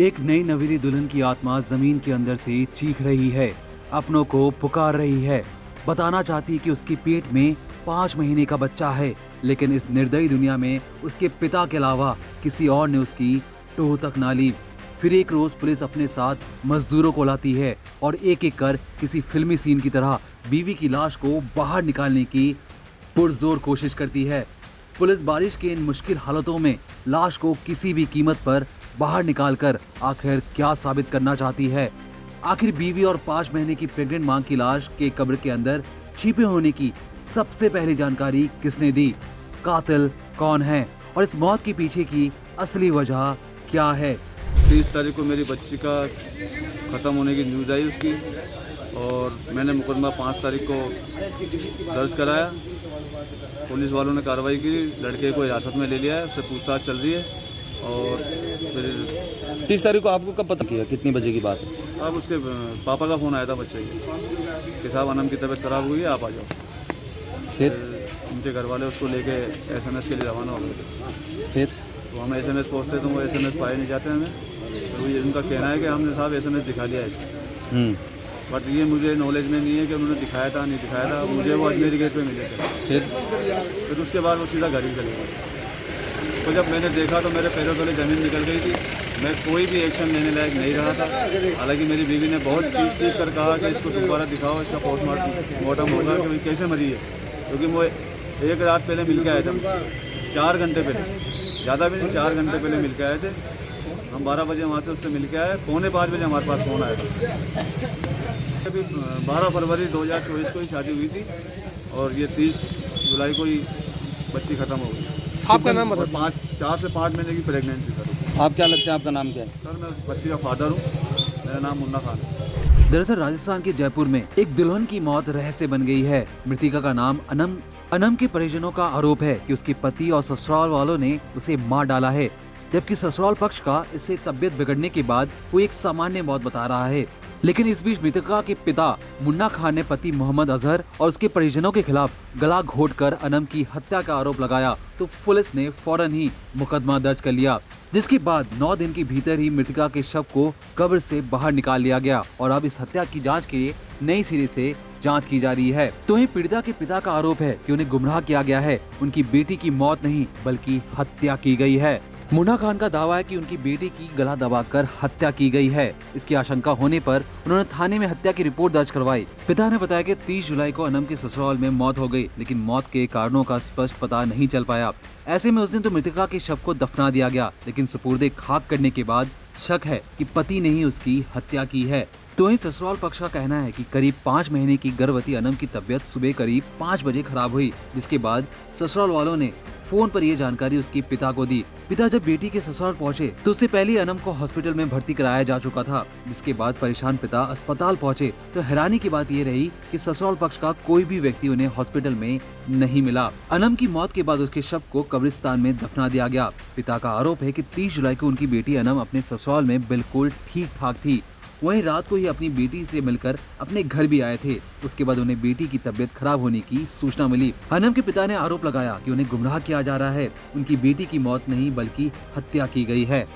एक नई नवेली दुल्हन की आत्मा जमीन के अंदर से चीख रही है, अपनों को पुकार रही है, बताना चाहती है कि उसके पेट में 5 महीने का बच्चा है। लेकिन इस निर्दयी दुनिया में उसके पिता के अलावा किसी और ने उसकी टोह तक ना ली। फिर एक रोज पुलिस अपने साथ मजदूरों को लाती है और एक एक कर किसी फिल्मी सीन की तरह बीवी की लाश को बाहर निकालने की पुरजोर कोशिश करती है। पुलिस बारिश के इन मुश्किल हालातों में लाश को किसी भी कीमत पर बाहर निकालकर आखिर क्या साबित करना चाहती है। आखिर बीवी और 5 महीने की प्रेग्नेंट मां की लाश के कब्र के अंदर छिपे होने की सबसे पहली जानकारी किसने दी? कातिल कौन है और इस मौत के पीछे की असली वजह क्या है? 30 तारीख को मेरी बच्ची का ख़त्म होने की न्यूज़ आई उसकी, और मैंने मुकदमा 5 तारीख को दर्ज कराया। पुलिस वालों ने कार्रवाई की, लड़के को हिरासत में ले लिया है, उससे पूछताछ चल रही है। और फिर 30 तारीख को आपको कब पता किया, कितनी बजे की बात है? अब उसके पापा का फ़ोन आया था बच्चे के साहब अनम की तबीयत ख़राब हुई है, आप आ जाओ। फिर उनके घर वाले उसको लेके SMS के लिए रवाना हो गए थे। फिर तो हम SMS पहुँचते तो वो SMS पाए नहीं जाते हमें। तो ये उनका कहना है कि हमने साहब SMS दिखा दिया है इसको, बट ये मुझे नॉलेज में नहीं है कि उन्होंने दिखाया था नहीं दिखाया था। मुझे वो अजमेरी गेट पे मिले थे। फिर उसके बाद वो सीधा घर ही चले गए। तो जब मैंने देखा तो मेरे पैरों तले ज़मीन निकल गई थी। मैं कोई भी एक्शन लेने लायक नहीं रहा था। हालांकि मेरी बीवी ने बहुत चीख कर कहा कि इसको दोबारा दिखाओ, इसका पोस्टमार्टम होगा कि कैसे मरी है, क्योंकि वो एक रात पहले मिल के आए थे, 4 घंटे पहले, ज़्यादा भी नहीं 4 घंटे पहले मिल के आए थे। हम 12 बजे वहाँ से उससे मिल के आए, 4:45 बजे हमारे पास फ़ोन आया था। अभी 12 फरवरी 2024 को ही शादी हुई थी और ये 30 जुलाई को ही बच्ची ख़त्म हो गई। आपका नाम बता? 4 से 5 महीने की प्रेगनेंसी सर। आप क्या लगते हैं, आपका नाम क्या है? सर मैं बच्ची का फादर हूँ, मेरा नाम मुन्ना खान है। दरअसल राजस्थान के जयपुर में एक दुल्हन की मौत रहस्य बन गई है। मृतिका का नाम अनम। अनम के परिजनों का आरोप है कि उसके पति और ससुराल वालों ने उसे मार डाला है, जबकि ससुराल पक्ष का इससे तबीयत बिगड़ने के बाद वो एक सामान्य मौत बता रहा है। लेकिन इस बीच मृतका के पिता मुन्ना खान ने पति मोहम्मद अजहर और उसके परिजनों के खिलाफ गला घोटकर अनम की हत्या का आरोप लगाया, तो पुलिस ने फौरन ही मुकदमा दर्ज कर लिया, जिसके बाद 9 दिन के भीतर ही मृतका के शव को कब्र से बाहर निकाल लिया गया। और अब इस हत्या की जांच के लिए नई सिरे से जांच की जा रही है। तो वहीं पीड़िता के पिता का आरोप है कि उन्हें गुमराह किया गया है, उनकी बेटी की मौत नहीं बल्कि हत्या की गई है। मुन्ना खान का दावा है कि उनकी बेटी की गला दबाकर हत्या की गई है। इसकी आशंका होने पर उन्होंने थाने में हत्या की रिपोर्ट दर्ज करवाई। पिता ने बताया कि 30 जुलाई को अनम के ससुराल में मौत हो गई, लेकिन मौत के कारणों का स्पष्ट पता नहीं चल पाया। ऐसे में उस दिन तो मृतका के शव को दफना दिया गया, लेकिन सुपुर्दे खाक करने के बाद शक है कि पति ने ही उसकी हत्या की है। तो वहीं ससुराल पक्ष का कहना है कि करीब 5 महीने की गर्भवती अनम की तबीयत सुबह करीब 5 बजे खराब हुई, जिसके बाद ससुराल वालों ने फोन पर यह जानकारी उसके पिता को दी। पिता जब बेटी के ससुराल पहुंचे तो उससे पहले अनम को हॉस्पिटल में भर्ती कराया जा चुका था, जिसके बाद परेशान पिता अस्पताल पहुंचे तो हैरानी की बात ये रही कि ससुराल पक्ष का कोई भी व्यक्ति उन्हें हॉस्पिटल में नहीं मिला। अनम की मौत के बाद उसके शव को कब्रिस्तान में दफना दिया गया। पिता का आरोप है कि 30 जुलाई को उनकी बेटी अनम अपने ससुराल में बिल्कुल ठीक ठाक थी। वहीं रात को ही अपनी बेटी से मिलकर अपने घर भी आए थे। उसके बाद उन्हें बेटी की तबीयत खराब होने की सूचना मिली। अनम के पिता ने आरोप लगाया कि उन्हें गुमराह किया जा रहा है, उनकी बेटी की मौत नहीं बल्कि हत्या की गई है।